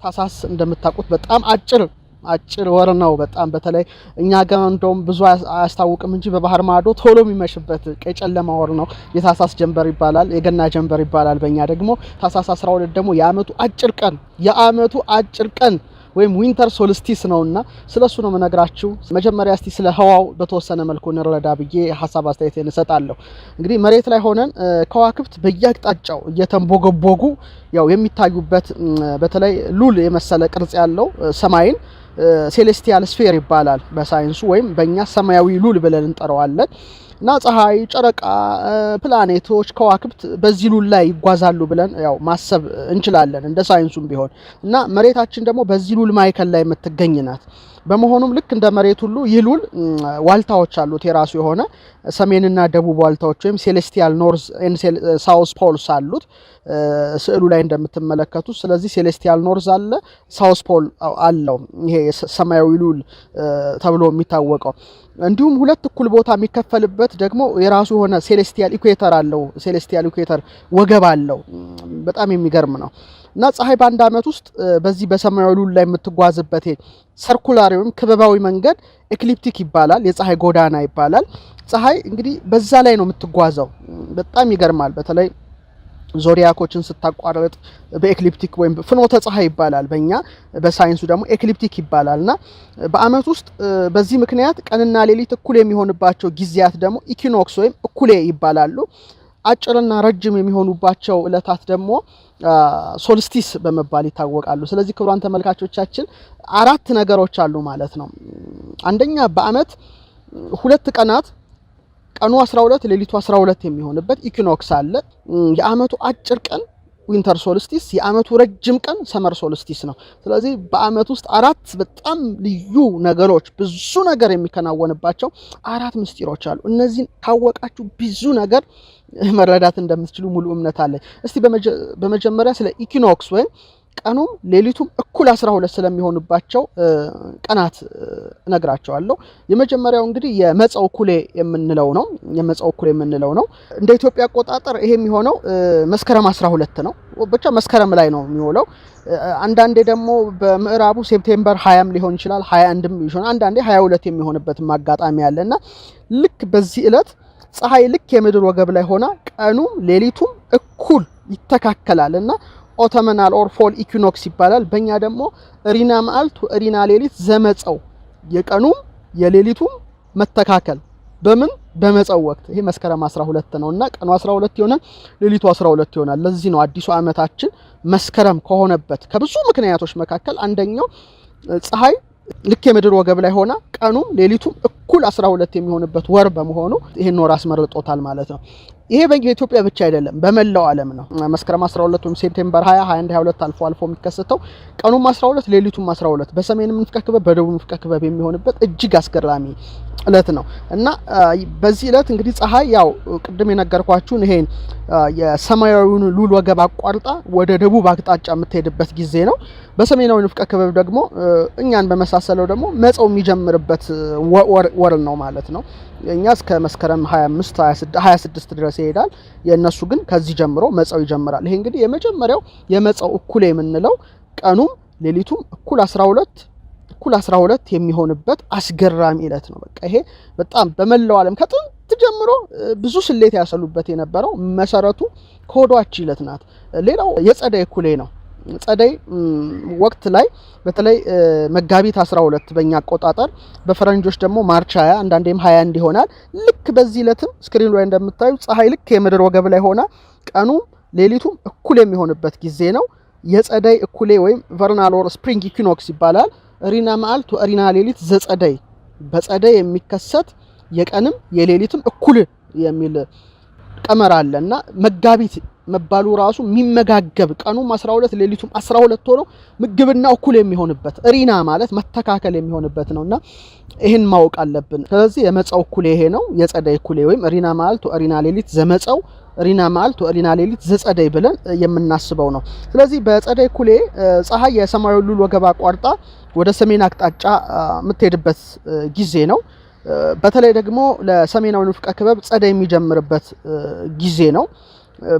ታሳስ እንደምታውቁት በጣም አጭር ወር ነው። በጣም በተለይ እኛ ጋር እንደውም ብዙ አያስታውቅም እንጂ በባህር ማዶ ቶሎ የሚመሽበት ቀይ ጨለማ ወር ነው። የታሳስ ጀንበር ይባላል፣ የገና ጀንበር ይባላል። በእኛ ደግሞ ታሳስ 12 ደግሞ የአመቱ አጭር ቀን ወይም ዊንተር ሶልስቲስ ነውና ስለሱ ነው መነግራችሁ። መጀመሪያ እስቲ ስለ ህዋው በተወሰነ መልኩ እንረዳ ብዬ ሐሳብ አስተያየቴን እሰጣለሁ። እንግዲህ መሬት ላይ ሆነን ከዋክብት በየአቅጣጫው እየተንቦገቦጉ ያው የሚታዩበት በተለይ ሉል የመሰለ ቅርጽ ያለው ሰማይን ሴሌስቲያል ስፌር ይባላል በሳይንሱ፣ ወይም በእኛ ሰማያዊ ሉል ብለን እንጠራዋለን። እና ፀሐይ፣ ጨረቃ፣ ፕላኔቶች፣ ከዋክብት በዚህ ሉል ላይ ይጓዛሉ ብለን ያው ማሰብ እንችላለን እንደ ሳይንሱም ቢሆን እና መሬታችን ደግሞ በዚህ ሉል ማይከል ላይ የምትገኝ ናት። በመሆኑም ልክ እንደ መሬት ሁሉ ይህ ሉል ዋልታዎች አሉት፣ የራሱ የሆነ ሰሜንና ደቡብ ዋልታዎች ወይም ሴሌስቲያል ኖርዝ ኤንድ ሳውዝ ፖልስ አሉት ስዕሉ ላይ እንደምትመለከቱት። ስለዚህ ሴሌስቲያል ኖርዝ አለ፣ ሳውዝ ፖል አለው፣ ይሄ ሰማያዊ ሉል ተብሎ የሚታወቀው። እንዲሁም ሁለት እኩል ቦታ የሚከፈልበት ደግሞ የራሱ የሆነ ሴሌስቲያል ኢኩዌተር አለው። ሴሌስቲያል ኢኩዌተር ወገብ አለው። በጣም የሚገርም ነው። እና ፀሐይ በአንድ አመት ውስጥ በዚህ በሰማያዊ ሉል ላይ የምትጓዝበት ሰርኩላር ወይም ክበባዊ መንገድ ኤክሊፕቲክ ይባላል፣ የፀሐይ ጎዳና ይባላል። ፀሐይ እንግዲህ በዛ ላይ ነው የምትጓዘው። በጣም ይገርማል። በተለይ ዞዲያኮችን ስታቋርጥ በኤክሊፕቲክ ወይም ፍኖተ ፀሐይ ይባላል፣ በእኛ በሳይንሱ ደግሞ ኤክሊፕቲክ ይባላልና በአመት ውስጥ በዚህ ምክንያት ቀንና ሌሊት እኩል የሚሆንባቸው ጊዜያት ደግሞ ኢኪኖክስ ወይም እኩሌ ይባላሉ። አጭርና ረጅም የሚሆኑባቸው እለታት ደግሞ ሶልስቲስ በመባል ይታወቃሉ። ስለዚህ ክቡራን ተመልካቾቻችን 4 ነገሮች አሉ ማለት ነው። አንደኛ በአመት 2 ቀናት ቀኑ 12 ሌሊቱ 12 የሚሆንበት ኢኪኖክስ አለ። የአመቱ አጭር ቀን ዊንተር ሶልስቲስ፣ የአመቱ ረጅም ቀን ሰመር ሶልስቲስ ነው። ስለዚህ በአመት ውስጥ 4 በጣም ልዩ ነገሮች፣ ብዙ ነገር የሚከናወንባቸው 4 ምስጢሮች አሉ። እነዚህን ካወቃችሁ ብዙ ነገር መረዳት እንደምትችሉ ሙሉ እምነት አለኝ። እስቲ በመጀመሪያ ስለ ኢኪኖክስ ወይም ቀኑም ሌሊቱም እኩል 12 ስለሚሆንባቸው ቀናት እነግራቸዋለሁ። የመጀመሪያው እንግዲህ የመጸው ኩሌ የምንለው ነው። እንደ ኢትዮጵያ አቆጣጠር ይሄ የሚሆነው መስከረም 12 ነው። ብቻ መስከረም ላይ ነው የሚውለው። አንዳንዴ ደግሞ በምዕራቡ ሴፕቴምበር 20 ሊሆን ይችላል፣ 21ም ይሆናል። አንዳንዴ 22 የሚሆንበት አጋጣሚ አለና ልክ በዚህ ዕለት ፀሐይ ልክ የምድር ወገብ ላይ ሆና ቀኑም ሌሊቱም እኩል ይተካከላልና ኦቶመናል ኦር ፎል ኢኪኖክስ ይባላል። በእኛ ደግሞ እሪና መዓልት እሪና ሌሊት ዘመጸው፣ የቀኑም የሌሊቱም መተካከል በምን በመጸው ወቅት ይሄ መስከረም 12 ነውና ቀኑ 12 ይሆናል፣ ሌሊቱ 12 ይሆናል። ለዚህ ነው አዲሱ ዓመታችን መስከረም ከሆነበት ከብዙ ምክንያቶች መካከል አንደኛው ፀሐይ ልክ የምድር ወገብ ላይ ሆና ቀኑም ሌሊቱም እኩል 12 የሚሆንበት ወር በመሆኑ ይሄን ወር አስመርጦታል ማለት ነው። ይሄ በኢትዮጵያ ብቻ አይደለም፣ በመላው ዓለም ነው። መስከረም 12 ወይም ሴፕቴምበር 20 21 22 አልፎ የሚከሰተው ቀኑም 12 ሌሊቱም 12 በሰሜን ንፍቀ ክበብ በደቡብ ንፍቀ ክበብ የሚሆንበት እጅግ አስገራሚ እለት ነው እና በዚህ እለት እንግዲህ ፀሐይ ያው ቅድም የነገርኳችሁን ይሄን የሰማያዊውን ሉል ወገብ አቋርጣ ወደ ደቡብ አቅጣጫ የምትሄድበት ጊዜ ነው። በሰሜናዊ ንፍቀ ክበብ ደግሞ እኛን በመሳሰለው ደግሞ መጸው የሚጀምርበት ወር ነው ማለት ነው። እኛ እስከ መስከረም 25 26 ድረስ ይሄዳል። የነሱ ግን ከዚህ ጀምሮ መጸው ይጀምራል። ይሄ እንግዲህ የመጀመሪያው የመጸው እኩሌ የምንለው ቀኑም ሌሊቱም እኩል 12 የሚሆንበት አስገራሚ እለት ነው። በቃ ይሄ በጣም በመላው ዓለም ከጥንት ጀምሮ ብዙ ስሌት ያሰሉበት የነበረው መሰረቱ ኮዷች እለት ናት። ሌላው የጸደይ እኩሌ ነው። ጸደይ ወቅት ላይ በተለይ መጋቢት 12 በእኛ አቆጣጠር፣ በፈረንጆች ደግሞ ማርች 20 አንዳንዴም 21 ይሆናል። ልክ በዚህ እለትም ስክሪኑ ላይ እንደምታዩ ፀሐይ ልክ የምድር ወገብ ላይ ሆና ቀኑ ሌሊቱም እኩል የሚሆንበት ጊዜ ነው። የጸደይ እኩሌ ወይም ቨርናል ኦር ስፕሪንግ ኢኩኖክስ ይባላል። እሪና መዓልት ወእሪና ሌሊት ዘጸደይ፣ በጸደይ የሚከሰት የቀንም የሌሊትም እኩል የሚል ቀመር አለና መጋቢት መባሉ ራሱ የሚመጋገብ ቀኑም 12 ሌሊቱም 12 ሆኖ ምግብና እኩል የሚሆንበት እሪና ማለት መተካከል የሚሆንበት ነውና ይሄን ማወቅ አለብን። ስለዚህ የመጸው እኩሌ ይሄ ነው። የጸደይ እኩሌ ወይም እሪና መዓልት ወእሪና ሌሊት ዘመጸው፣ እሪና መዓልት ወእሪና ሌሊት ዘጸደይ ብለን የምናስበው ነው። ስለዚህ በጸደይ እኩሌ ፀሐይ የሰማያዊ ሉል ወገብ አቋርጣ ወደ ሰሜን አቅጣጫ የምትሄድበት ጊዜ ነው። በተለይ ደግሞ ለሰሜናዊ ንፍቀ ክበብ ጸደይ የሚጀምርበት ጊዜ ነው።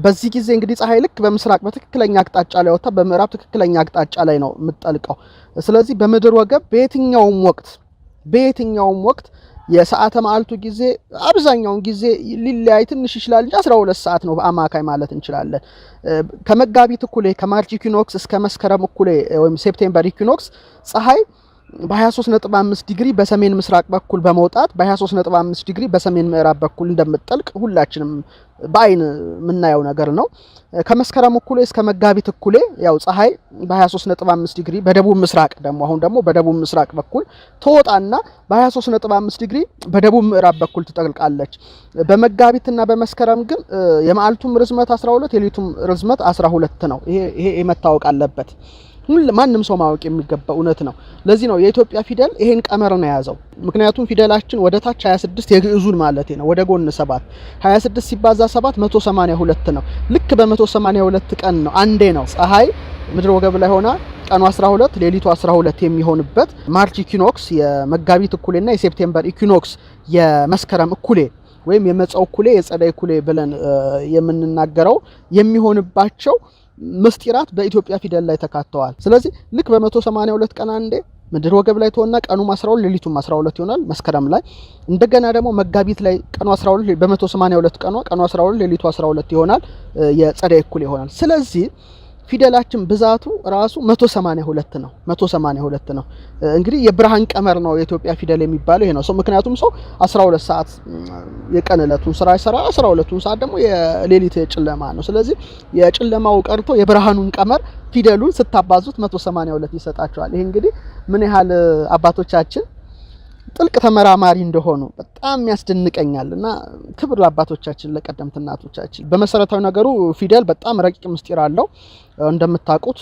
በዚህ ጊዜ እንግዲህ ፀሐይ ልክ በምስራቅ በትክክለኛ አቅጣጫ ላይ ወጣ በምዕራብ ትክክለኛ አቅጣጫ ላይ ነው የምትጠልቀው። ስለዚህ በምድር ወገብ በየትኛውም ወቅት የሰዓተ መዓልቱ ጊዜ አብዛኛውን ጊዜ ሊለያይ ትንሽ ይችላል እንጂ 12 ሰዓት ነው በአማካይ ማለት እንችላለን። ከመጋቢት እኩሌ ከማርች ኢኩኖክስ እስከ መስከረም እኩሌ ወይም ሴፕቴምበር ኢኩኖክስ ፀሐይ በ23.5 ዲግሪ በሰሜን ምስራቅ በኩል በመውጣት በ23.5 ዲግሪ በሰሜን ምዕራብ በኩል እንደምትጠልቅ ሁላችንም በአይን የምናየው ነገር ነው። ከመስከረም እኩሌ እስከ መጋቢት እኩሌ ያው ፀሐይ በ23.5 ዲግሪ በደቡብ ምስራቅ ደግሞ በደቡብ ምስራቅ በኩል ተወጣና በ23.5 ዲግሪ በደቡብ ምዕራብ በኩል ትጠልቃለች። በመጋቢትና በመስከረም ግን የመዓልቱም ርዝመት 12 የሌሊቱም ርዝመት 12 ነው። ይሄ መታወቅ አለበት። ማንም ሰው ማወቅ የሚገባው እውነት ነው። ለዚህ ነው የኢትዮጵያ ፊደል ይሄን ቀመር ነው የያዘው። ምክንያቱም ፊደላችን ወደ ታች 26 የግዕዙን ማለት ነው፣ ወደ ጎን 7 26 ሲባዛ 7 182 ነው። ልክ በ182 ቀን ነው አንዴ ነው ፀሐይ ምድር ወገብ ላይ ሆና ቀኑ 12 ሌሊቱ 12 የሚሆንበት ማርች ኢኩኖክስ የመጋቢት እኩሌና የሴፕቴምበር ኢኩኖክስ የመስከረም እኩሌ ወይም የመጸው እኩሌ የጸደይ እኩሌ ብለን የምንናገረው የሚሆንባቸው ምስጢራት በኢትዮጵያ ፊደል ላይ ተካተዋል። ስለዚህ ልክ በ182 ቀን አንዴ ምድር ወገብ ላይ ተወና ቀኑ 12 ሌሊቱም 12 ይሆናል መስከረም ላይ። እንደገና ደግሞ መጋቢት ላይ ቀኑ 12 በ182 ቀኑ 12 ሌሊቱ 12 ይሆናል የጸደይ እኩል ይሆናል። ስለዚህ ፊደላችን ብዛቱ ራሱ 182 ነው። 182 ነው። እንግዲህ የብርሃን ቀመር ነው የኢትዮጵያ ፊደል የሚባለው ይሄ ነው። ምክንያቱም ሰው 12 ሰዓት የቀን ዕለቱን ስራ ይሰራ 12ቱን ሰዓት ደግሞ የሌሊት የጨለማ ነው። ስለዚህ የጨለማው ቀርቶ የብርሃኑን ቀመር ፊደሉን ስታባዙት 182 ይሰጣቸዋል። ይሄ እንግዲህ ምን ያህል አባቶቻችን ጥልቅ ተመራማሪ እንደሆኑ በጣም ያስደንቀኛል እና ክብር ለአባቶቻችን ለቀደምት እናቶቻችን። በመሰረታዊ ነገሩ ፊደል በጣም ረቂቅ ምስጢር አለው። እንደምታውቁት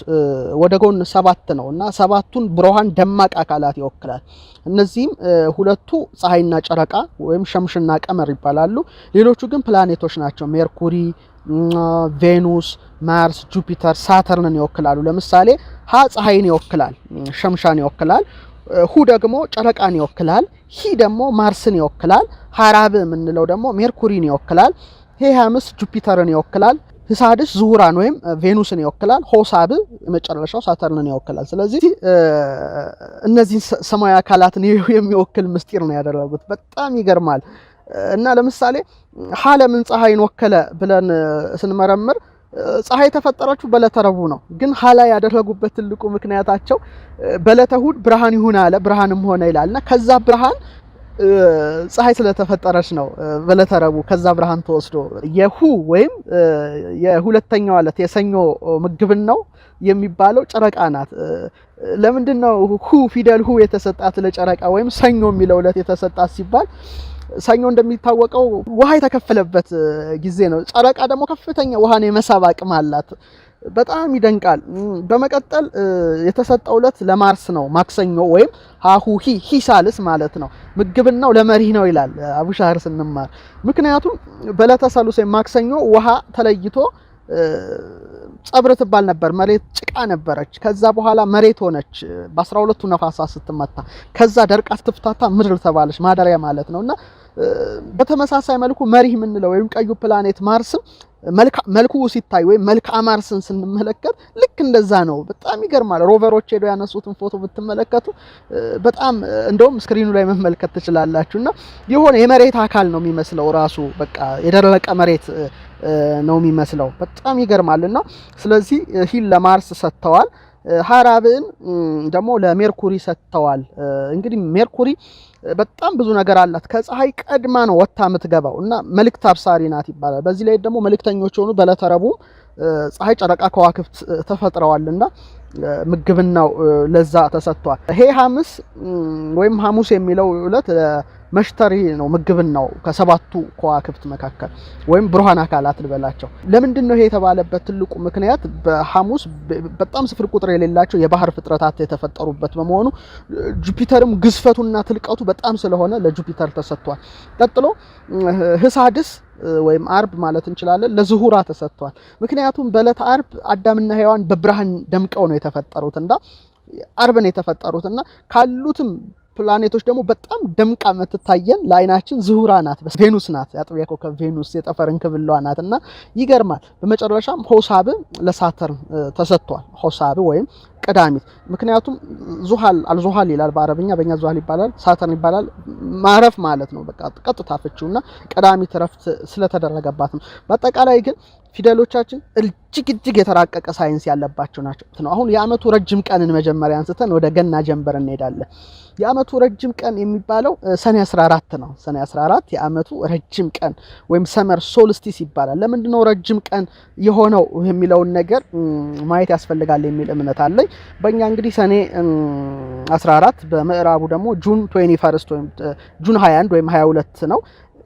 ወደ ጎን 7 ነው እና 7ቱን ብሩሃን ደማቅ አካላት ይወክላል። እነዚህም ሁለቱ ፀሐይና ጨረቃ ወይም ሸምሽና ቀመር ይባላሉ። ሌሎቹ ግን ፕላኔቶች ናቸው። ሜርኩሪ፣ ቬኑስ፣ ማርስ፣ ጁፒተር፣ ሳተርንን ይወክላሉ። ለምሳሌ ሀ ፀሐይን ይወክላል፣ ሸምሻን ይወክላል። ሁ ደግሞ ጨረቃን ይወክላል። ሂ ደግሞ ማርስን ይወክላል። ሀራብ የምንለው ደግሞ ሜርኩሪን ይወክላል። ሄሃምስ ጁፒተርን ይወክላል። ህሳድስ ዙሁራን ወይም ቬኑስን ይወክላል። ሆሳብ የመጨረሻው ሳተርንን ይወክላል። ስለዚህ እነዚህ ሰማያዊ አካላትን የሚወክል ምስጢር ነው ያደረጉት። በጣም ይገርማል። እና ለምሳሌ ሀ ለምን ፀሐይን ወከለ ብለን ስንመረምር ፀሐይ ተፈጠረችው በዕለተ ረቡዕ ነው። ግን ሀላ ያደረጉበት ትልቁ ምክንያታቸው በዕለተ እሑድ ብርሃን ይሁን አለ፣ ብርሃንም ሆነ ይላልና ከዛ ብርሃን ፀሐይ ስለተፈጠረች ነው በዕለተ ረቡዕ ከዛ ብርሃን ተወስዶ የሁ ወይም የሁለተኛው ዕለት የሰኞ ምግብን ነው የሚባለው ጨረቃ ናት። ለምንድነው ሁ ፊደል ሁ የተሰጣት ለጨረቃ ወይም ሰኞ የሚለው ዕለት የተሰጣት ሲባል ሰኞ እንደሚታወቀው ውሃ የተከፈለበት ጊዜ ነው። ጨረቃ ደግሞ ከፍተኛ ውሃን የመሳብ አቅም አላት። በጣም ይደንቃል። በመቀጠል የተሰጠው ዕለት ለማርስ ነው፣ ማክሰኞ ወይም ሃሁ ሂሳልስ ማለት ነው። ምግብናው ለመሪህ ነው ይላል አቡሻህር ስንማር። ምክንያቱም በዕለተ ሰሉስ ማክሰኞ ውሃ ተለይቶ ጸብር ትባል ነበር። መሬት ጭቃ ነበረች። ከዛ በኋላ መሬት ሆነች በ12ቱ ነፋሳት ስትመታ። ከዛ ደርቃ ስትፍታታ ምድር ተባለች፣ ማደሪያ ማለት ነውና በተመሳሳይ መልኩ መሪህ የምንለው ወይም ቀዩ ፕላኔት ማርስም መልኩ ሲታይ ወይም መልክዓ ማርስን ስንመለከት ልክ እንደዛ ነው። በጣም ይገርማል። ሮቨሮች ሄደው ያነሱትን ፎቶ ብትመለከቱ በጣም እንደውም ስክሪኑ ላይ መመልከት ትችላላችሁና የሆነ የመሬት አካል ነው የሚመስለው ራሱ በቃ የደረቀ መሬት ነው የሚመስለው። በጣም ይገርማልና ስለዚህ ሂል ለማርስ ሰጥተዋል። ሀራብን ደግሞ ለሜርኩሪ ሰጥተዋል። እንግዲህ ሜርኩሪ በጣም ብዙ ነገር አላት። ከፀሐይ ቀድማ ነው ወጣ የምትገባው እና መልእክት አብሳሪ ናት ይባላል። በዚህ ላይ ደግሞ መልእክተኞች ሆኑ በዕለተ ረቡዕ ፀሐይ፣ ጨረቃ፣ ከዋክብት ተፈጥረዋልና ምግብናው ለዛ ተሰጥቷል። ይሄ ሐሙስ ወይም ሐሙስ የሚለው ዕለት መሽተሪ ነው ምግብናው ከሰባቱ ከዋክብት መካከል ወይም ብሩሃን አካላት ልበላቸው። ለምንድን ነው ይሄ የተባለበት ትልቁ ምክንያት በሐሙስ በጣም ስፍር ቁጥር የሌላቸው የባህር ፍጥረታት የተፈጠሩበት በመሆኑ ጁፒተርም ግዝፈቱና ትልቀቱ በጣም ስለሆነ ለጁፒተር ተሰጥቷል። ቀጥሎ ህሳድስ ወይም አርብ ማለት እንችላለን ለዝሁራ ተሰጥቷል። ምክንያቱም በዕለተ አርብ አዳምና ሔዋን በብርሃን ደምቀው ነው የተፈጠሩትና አርብ ነው የተፈጠሩትና ካሉትም ፕላኔቶች ደግሞ በጣም ደምቃ የምትታየን ለአይናችን ዝሁራ ናት፣ ቬኑስ ናት። የአጥቢያ ኮከብ ቬኑስ የጠፈር እንክብሏ ናትና ይገርማል። በመጨረሻም ሆሳብ ለሳተርን ተሰጥቷል። ሆሳብ ወይም ቀዳሚት። ምክንያቱም ዙሃል አልዙሃል ይላል በአረብኛ፣ በእኛ ዙሃል ይባላል፣ ሳተርን ይባላል። ማረፍ ማለት ነው በቃ ቀጥታ ፍቺውና ቀዳሚት ረፍት ስለተደረገባት ነው። በአጠቃላይ ግን ፊደሎቻችን እጅግ የተራቀቀ ሳይንስ ያለባቸው ናቸው ነው። አሁን የአመቱ ረጅም ቀንን መጀመሪያ አንስተን ወደ ገና ጀንበር እንሄዳለን። የአመቱ ረጅም ቀን የሚባለው ሰኔ 14 ነው። ሰኔ 14 የአመቱ ረጅም ቀን ወይም ሰመር ሶልስቲስ ይባላል። ለምንድን ነው ረጅም ቀን የሆነው የሚለውን ነገር ማየት ያስፈልጋል የሚል እምነት አለኝ። በእኛ እንግዲህ ሰኔ 14 በምዕራቡ ደግሞ ጁን 21 ወይም ጁን 21 ወይም 22 ነው።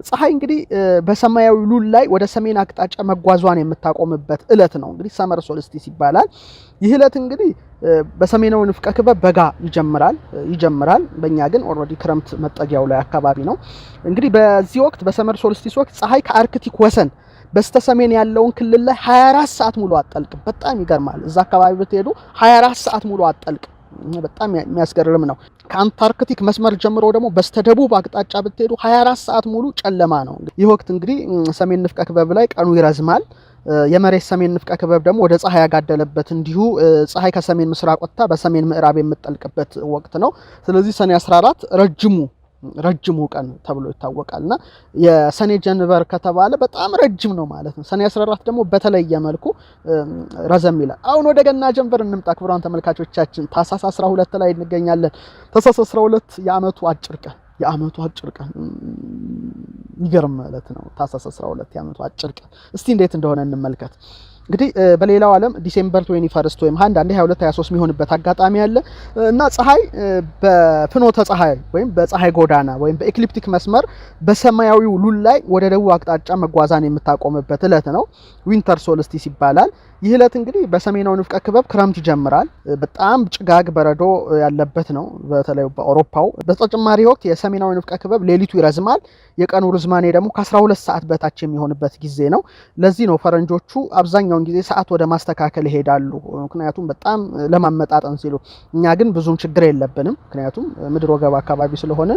ፀሐይ እንግዲህ በሰማያዊ ሉል ላይ ወደ ሰሜን አቅጣጫ መጓዟን የምታቆምበት እለት ነው። እንግዲህ ሰመር ሶልስቲስ ይባላል። ይህ እለት እንግዲህ በሰሜናዊ ንፍቀ ክበብ በጋ ይጀምራል። በእኛ ግን ኦልሬዲ ክረምት መጠጊያው ላይ አካባቢ ነው። እንግዲህ በዚህ ወቅት በሰመር ሶልስቲስ ወቅት ፀሐይ ከአርክቲክ ወሰን በስተሰሜን ያለውን ክልል ላይ 24 ሰዓት ሙሉ አትጠልቅም። በጣም ይገርማል። እዛ አካባቢ ብትሄዱ 24 ሰዓት ሙሉ አትጠልቅም። በጣም የሚያስገርም ነው። ከአንታርክቲክ መስመር ጀምሮ ደግሞ በስተደቡብ አቅጣጫ ብትሄዱ 24 ሰዓት ሙሉ ጨለማ ነው። ይህ ወቅት እንግዲህ ሰሜን ንፍቀ ክበብ ላይ ቀኑ ይረዝማል። የመሬት ሰሜን ንፍቀ ክበብ ደግሞ ወደ ፀሐይ ያጋደለበት እንዲሁ ፀሐይ ከሰሜን ምስራቅ ወጥታ በሰሜን ምዕራብ የምትጠልቅበት ወቅት ነው። ስለዚህ ሰኔ 14 ረጅሙ ቀን ተብሎ ይታወቃልና የሰኔ ጀንበር ከተባለ በጣም ረጅም ነው ማለት ነው። ሰኔ 14 ደግሞ በተለየ መልኩ ረዘም ይላል። አሁን ወደ ገና ጀንበር እንምጣ ክቡራን ተመልካቾቻችን። ታኅሳስ 12 ላይ እንገኛለን። ታኅሳስ 12 የአመቱ አጭር ቀን ይገርም ማለት ነው። ታኅሳስ 12 የአመቱ አጭር ቀን እስቲ እንዴት እንደሆነ እንመልከት። እንግዲህ በሌላው ዓለም ዲሴምበር 21 ወይም 22 23 የሚሆንበት አጋጣሚ አለ እና ፀሐይ በፍኖተ ፀሐይ ወይም በፀሐይ ጎዳና ወይም በኤክሊፕቲክ መስመር በሰማያዊው ሉል ላይ ወደ ደቡብ አቅጣጫ መጓዛን የምታቆምበት እለት ነው። ዊንተር ሶልስቲስ ይባላል። ይህ እለት እንግዲህ በሰሜናዊ ንፍቀ ክበብ ክረምት ይጀምራል። በጣም ጭጋግ በረዶ ያለበት ነው፣ በተለይ በአውሮፓው። በተጨማሪ ወቅት የሰሜናዊ ንፍቀ ክበብ ሌሊቱ ይረዝማል። የቀኑ ርዝማኔ ደግሞ ከ12 ሰዓት በታች የሚሆንበት ጊዜ ነው። ለዚህ ነው ፈረንጆቹ አብዛኛውን ጊዜ ሰዓት ወደ ማስተካከል ይሄዳሉ፣ ምክንያቱም በጣም ለማመጣጠን ሲሉ። እኛ ግን ብዙም ችግር የለብንም፣ ምክንያቱም ምድር ወገብ አካባቢ ስለሆነ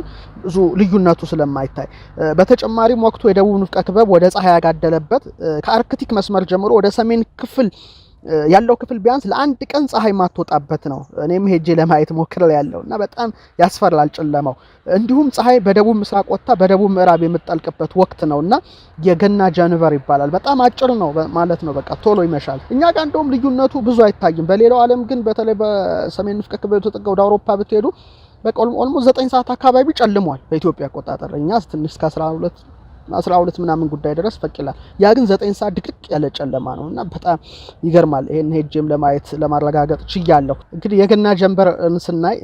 ብዙ ልዩነቱ ስለማይታይ። በተጨማሪም ወቅቱ የደቡብ ንፍቀ ክበብ ወደ ፀሐይ ያጋደለበት ከአርክቲክ መስመር ጀምሮ ወደ ሰሜን ክፍል ያለው ክፍል ቢያንስ ለአንድ ቀን ፀሐይ ማትወጣበት ነው። እኔም ሄጄ ለማየት ሞክሬያለሁ እና በጣም ያስፈራል ጨለማው። እንዲሁም ፀሐይ በደቡብ ምስራቅ ወጥታ በደቡብ ምዕራብ የምትጠልቅበት ወቅት ነውና የገና ጀንበር ይባላል። በጣም አጭር ነው ማለት ነው። በቃ ቶሎ ይመሻል። እኛ ጋር እንደውም ልዩነቱ ብዙ አይታይም። በሌላው ዓለም ግን በተለይ በሰሜን ንፍቀ ክበብ የተጠጋ ወደ አውሮፓ ብትሄዱ በቃ ኦልሞስት 9 ሰዓት አካባቢ ጨልሟል በኢትዮጵያ አቆጣጠር። እኛ ትንሽ እስከ 12 ምናምን ጉዳይ ድረስ ፈቅላል። ያ ግን 9 ሰዓት ድቅድቅ ያለ ጨለማ ነውና በጣም ይገርማል። ይሄን ሄጄም ለማረጋገጥ ችያለሁ። እንግዲህ የገና ጀንበር ስናይ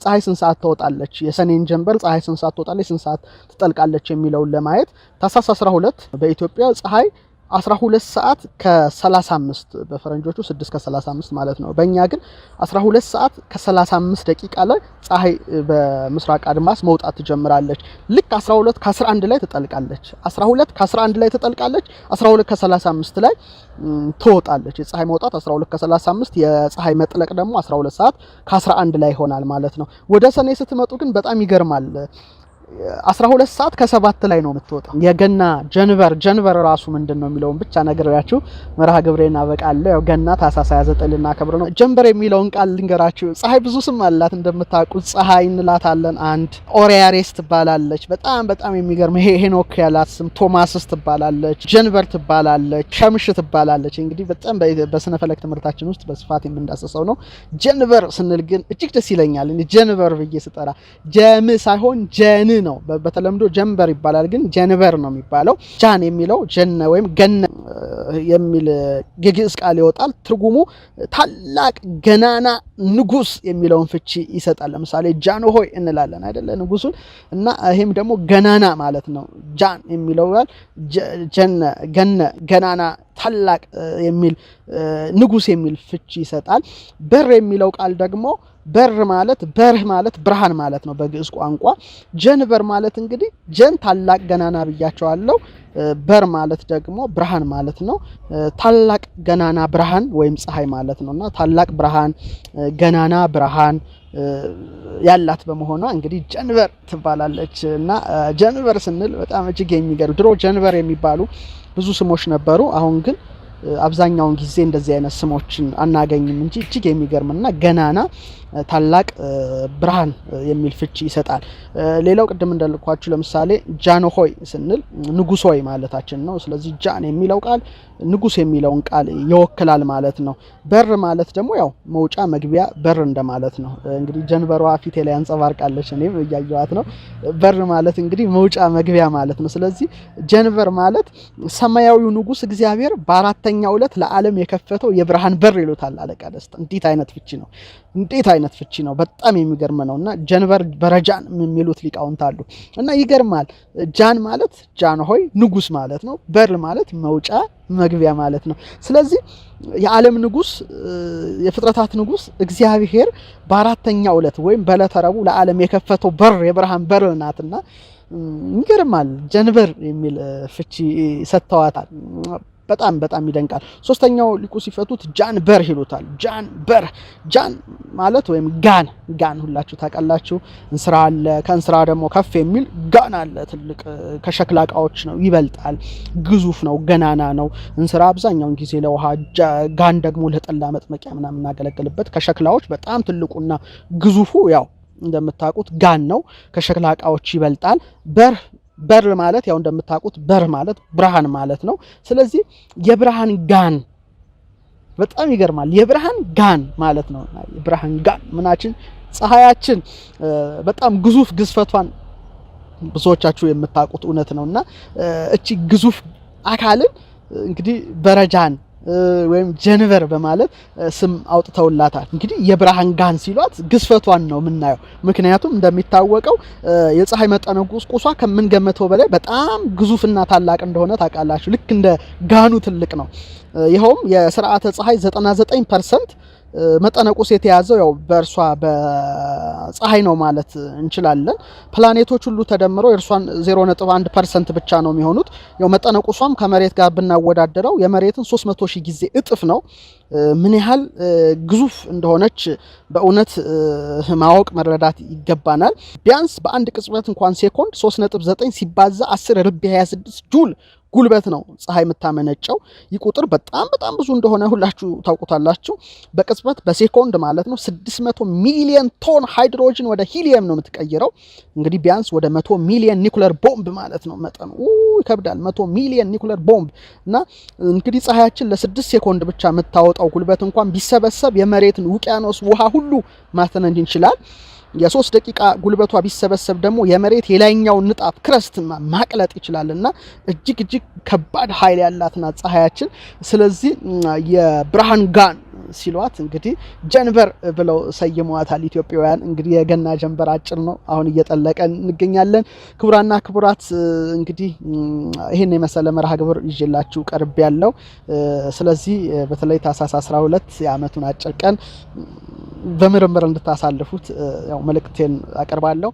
ፀሐይ ስንት ሰዓት ትወጣለች፣ የሰኔን ጀንበር ፀሐይ ስንት ሰዓት ትወጣለች፣ ስንት ሰዓት ትጠልቃለች የሚለውን ለማየት ታኅሳስ 12 በኢትዮጵያ ፀሐይ 12 ሰዓት ከ35 በፈረንጆቹ 6 ከ35 ማለት ነው። በእኛ ግን 12 ሰዓት ከ35 ደቂቃ ላይ ፀሐይ በምስራቅ አድማስ መውጣት ትጀምራለች። ልክ 12 ከ11 ላይ ትጠልቃለች። 12 ከ11 ላይ ትጠልቃለች። 12 ከ35 ላይ ትወጣለች። የፀሐይ መውጣት 12 ከ35፣ የፀሐይ መጥለቅ ደግሞ 12 ሰዓት ከ11 ላይ ይሆናል ማለት ነው። ወደ ሰኔ ስትመጡ ግን በጣም ይገርማል። 12 ሰዓት ከ7 ላይ ነው የምትወጣው። የገና ጀንበር ራሱ ምንድነው የሚለውን ብቻ ነግሬያችሁ መርሃ ግብሬና በቃለሁ። ያው ገና ታኅሳስ 29 ልናከብር ነው። ጀንበር የሚለውን ቃል ልንገራችሁ። ፀሐይ ብዙ ስም አላት እንደምታውቁት። ፀሐይ እንላታለን። አንድ ኦሪያሬስ ትባላለች። በጣም የሚገርም ሄኖክ ያላት ስም። ቶማስስ ትባላለች። ጀንበር ትባላለች። ሸምሽ ትባላለች። እንግዲህ በጣም በስነ ፈለክ ትምህርታችን ውስጥ በስፋት የምንዳሰሰው ነው። ጀንበር ስንል ግን እጅግ ደስ ይለኛል። ጀንበር ብዬ ስጠራ ጀም ሳይሆን ጀን ነው። በተለምዶ ጀንበር ይባላል፣ ግን ጀንበር ነው የሚባለው። ጃን የሚለው ጀነ ወይም ገነ የሚል የግዕዝ ቃል ይወጣል። ትርጉሙ ታላቅ ገናና ንጉስ የሚለውን ፍቺ ይሰጣል። ለምሳሌ ጃን ሆይ እንላለን አይደለ ንጉሱን፣ እና ይሄም ደግሞ ገናና ማለት ነው። ጃን የሚለው ቃል ጀነ ገነ ገናና ታላቅ የሚል ንጉስ የሚል ፍቺ ይሰጣል። በር የሚለው ቃል ደግሞ በር ማለት በርህ ማለት ብርሃን ማለት ነው በግዕዝ ቋንቋ። ጀንበር ማለት እንግዲህ ጀን ታላቅ ገናና ብያቸዋለሁ። በር ማለት ደግሞ ብርሃን ማለት ነው። ታላቅ ገናና ብርሃን ወይም ፀሐይ ማለት ነውና ታላቅ ብርሃን፣ ገናና ብርሃን፣ ያላት በመሆኗ እንግዲህ ጀንበር ትባላለች። እና ጀንበር ስንል በጣም እጅግ የሚገርም ድሮ ጀንበር የሚባሉ ብዙ ስሞች ነበሩ። አሁን ግን አብዛኛውን ጊዜ እንደዚህ አይነት ስሞችን አናገኝም እንጂ እጅግ የሚገርምና ገናና ታላቅ ብርሃን የሚል ፍቺ ይሰጣል። ሌላው ቅድም እንዳልኳችሁ ለምሳሌ ጃንሆይ ስንል ንጉስ ሆይ ማለታችን ነው። ስለዚህ ጃን የሚለው ቃል ንጉስ የሚለውን ቃል ይወክላል ማለት ነው። በር ማለት ደግሞ ያው መውጫ መግቢያ በር እንደማለት ነው። እንግዲህ ጀንበሯ ፊቴ ላይ አንጸባርቃለች፣ እኔም እያየኋት ነው። በር ማለት እንግዲህ መውጫ መግቢያ ማለት ነው። ስለዚህ ጀንበር ማለት ሰማያዊው ንጉስ እግዚአብሔር በአራተኛው ዕለት ለዓለም የከፈተው የብርሃን በር ይሉታል አለቃ ደስታ። እንዴት አይነት ፍቺ ነው! እንዴት አይነት ፍቺ ነው! በጣም የሚገርም ነውና ጀንበር በረጃን የሚሉት ሊቃውንት አሉ። እና ይገርማል። ጃን ማለት ጃን ሆይ ንጉስ ማለት ነው። በር ማለት መውጫ መግቢያ ማለት ነው። ስለዚህ የዓለም ንጉስ የፍጥረታት ንጉስ እግዚአብሔር በአራተኛው ዕለት ወይም በዕለተ ረቡዕ ለዓለም የከፈተው በር የብርሃን በር ናትና ይገርማል። ጀንበር የሚል ፍቺ ሰጥተዋታል። በጣም በጣም ይደንቃል። ሶስተኛው ሊቁ ሲፈቱት ጃን በር ይሉታል። ጃን በር ጃን ማለት ወይም ጋን ሁላችሁ ታውቃላችሁ። እንስራ አለ፣ ከእንስራ ደግሞ ከፍ የሚል ጋን አለ። ትልቅ ከሸክላ እቃዎች ነው፣ ይበልጣል፣ ግዙፍ ነው፣ ገናና ነው። እንስራ አብዛኛውን ጊዜ ለውሃ፣ ጋን ደግሞ ለጠላ መጥመቂያ ምናምን እናገለግልበት ከሸክላዎች በጣም ትልቁና ግዙፉ ያው እንደምታውቁት ጋን ነው፣ ከሸክላ እቃዎች ይበልጣል። በር ማለት ያው እንደምታውቁት በር ማለት ብርሃን ማለት ነው። ስለዚህ የብርሃን ጋን በጣም ይገርማል። የብርሃን ጋን ማለት ነው። የብርሃን ጋን ምናችን ፀሐያችን በጣም ግዙፍ ግዝፈቷን ብዙዎቻችሁ የምታውቁት እውነት ነውና እቺ ግዙፍ አካልን እንግዲህ በረጃን ወይም ጀንበር በማለት ስም አውጥተውላታል። እንግዲህ የብርሃን ጋን ሲሏት ግዝፈቷን ነው የምናየው። ምክንያቱም እንደሚታወቀው የፀሐይ መጠነቁስቁሷ ከምንገመተው በላይ በጣም ግዙፍና ታላቅ እንደሆነ ታውቃላችሁ። ልክ እንደ ጋኑ ትልቅ ነው። ይኸውም የስርዓተ ፀሐይ 99% መጠነቁስ የተያዘው ያው በእርሷ በፀሐይ ነው ማለት እንችላለን። ፕላኔቶች ሁሉ ተደምረው የእርሷን 0.1% ብቻ ነው የሚሆኑት። ያው መጠነቁሷም ከመሬት ጋር ብናወዳደረው የመሬትን 300,000 ጊዜ እጥፍ ነው። ምን ያህል ግዙፍ እንደሆነች በእውነት ማወቅ መረዳት ይገባናል። ቢያንስ በአንድ ቅጽበት እንኳን ሴኮንድ 3.9 ሲባዛ 10 ርቢ 26 ጁል ጉልበት ነው ፀሐይ የምታመነጨው። ይህ ቁጥር በጣም ብዙ እንደሆነ ሁላችሁ ታውቁታላችሁ። በቅጽበት በሴኮንድ ማለት ነው 600 ሚሊዮን ቶን ሃይድሮጅን ወደ ሂሊየም ነው የምትቀይረው። እንግዲህ ቢያንስ ወደ 100 ሚሊዮን ኒኩለር ቦምብ ማለት ነው። መጠኑ ይከብዳል። 100 ሚሊዮን ኒኩለር ቦምብ እና እንግዲህ ፀሐያችን ለ6 ሴኮንድ ብቻ የምታወጣው ጉልበት እንኳን ቢሰበሰብ የመሬትን ውቅያኖስ ውሃ ሁሉ ማተነን ይችላል። የ3 ደቂቃ ጉልበቷ ቢሰበሰብ ደግሞ የመሬት የላይኛውን ንጣፍ ክረስት ማቅለጥ ይችላልና እጅግ ከባድ ኃይል ያላት ናት ፀሐያችን። ስለዚህ የብርሃን ጋን ሲሏት እንግዲህ ጀንበር ብለው ሰይመዋታል ኢትዮጵያውያን። እንግዲህ የገና ጀንበር አጭር ነው፣ አሁን እየጠለቀ እንገኛለን። ክቡራና ክቡራት እንግዲህ ይሄን የመሰለ መርሃ ግብር ይዤላችሁ ቀርብ ያለው። ስለዚህ በተለይ ታኅሳስ 12 የዓመቱን አጭር ቀን በምርምር እንድታሳልፉት ያው መልእክቴን አቀርባለሁ።